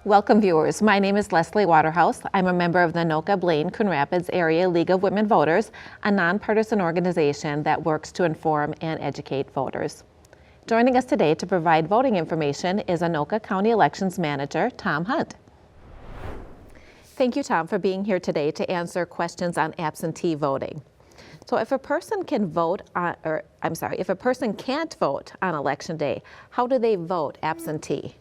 Welcome viewers, my name is Leslie Waterhouse. I'm a member of the Anoka, Blaine, Coon Rapids Area League of Women Voters, a nonpartisan organization that works to inform and educate voters. Joining us today to provide voting information is Anoka County Elections Manager, Tom Hunt. Thank you, Tom, for being here today to answer questions on absentee voting. So if a person can vote on, if a person can't vote on Election Day, how do they vote absentee?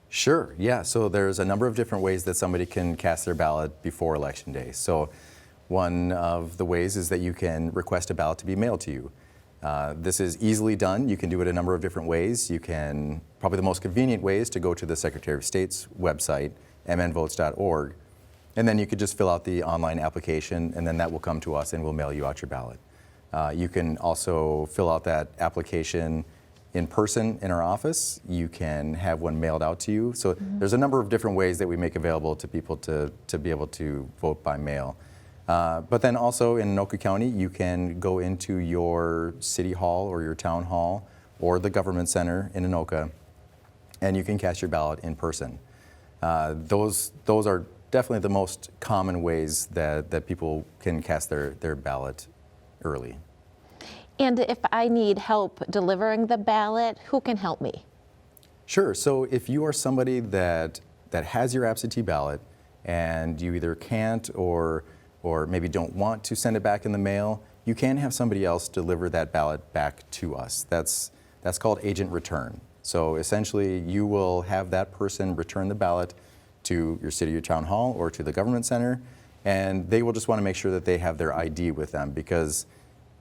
Sure, yeah, so there's a number of different ways that somebody can cast their ballot before Election Day. So one of the ways is that you can request a ballot to be mailed to you. This is easily done. You can do it a number of different ways. You can, probably the most convenient way is to go to the Secretary of State's website, mnvotes.org, and then you could just fill out the online application, and then that will come to us and we'll mail you out your ballot. You can also fill out that application in person in our office. You can have one mailed out to you. So there's a number of different ways that we make available to people to be able to vote by mail. But then also in Anoka County, you can go into your city hall or your town hall or the government center in Anoka, and you can cast your ballot in person. Those are definitely the most common ways that people can cast their ballot early. And if I need help delivering the ballot, who can help me? Sure. So if you are somebody that has your absentee ballot and you either can't or maybe don't want to send it back in the mail, you can have somebody else deliver that ballot back to us. That's called agent return. So essentially you will have that person return the ballot to your city or town hall or to the government center, and they will just want to make sure that they have their ID with them, because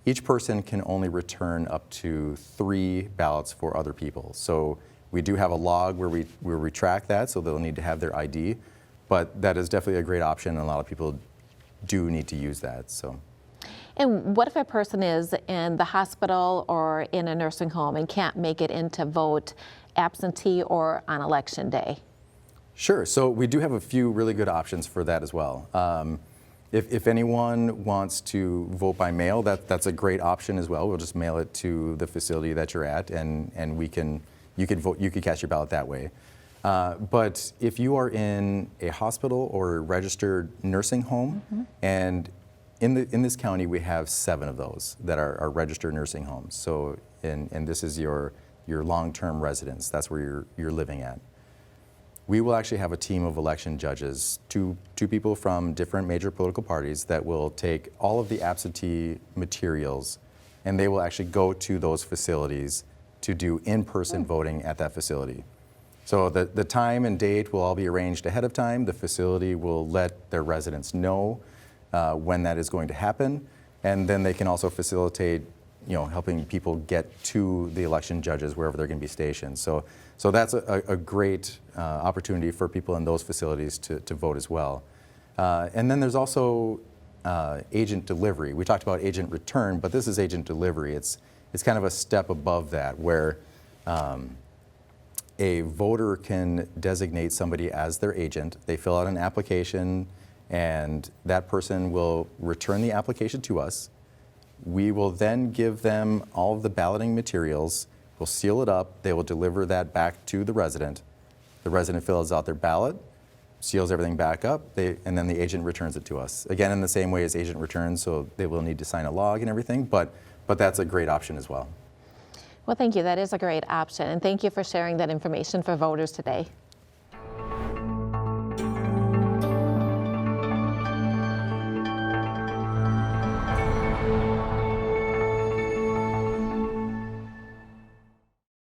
each person can only return up to 3 ballots for other people. So we do have a log where we track that, so they'll need to have their ID, but that is definitely a great option, and a lot of people do need to use that. So. And what if a person is in the hospital or in a nursing home and can't make it in to vote absentee or on Election Day? Sure, so we do have a few really good options for that as well. If anyone wants to vote by mail, that's a great option as well. We'll just mail it to the facility that you're at, and you can vote. You can cast your ballot that way. But if you are in a hospital or a registered nursing home, and in this county we have 7 of those that are registered nursing homes. So and this is your long-term residence. That's where you're living at. We will actually have a team of election judges, two people from different major political parties, that will take all of the absentee materials, and they will actually go to those facilities to do in-person voting at that facility. So the time and date will all be arranged ahead of time. The facility will let their residents know when that is going to happen, and then they can also facilitate, helping people get to the election judges wherever they're going to be stationed. So that's a great opportunity for people in those facilities to vote as well. And then there's also agent delivery. We talked about agent return, but this is agent delivery. It's kind of a step above that, where a voter can designate somebody as their agent. They fill out an application, and that person will return the application to us. We will then give them all of the balloting materials. We'll seal it up. They will deliver that back to the resident. The resident fills out their ballot, seals everything back up, and then the agent returns it to us. Again, in the same way as agent returns, so they will need to sign a log and everything, but that's a great option as well. Well, thank you. That is a great option, and thank you for sharing that information for voters today.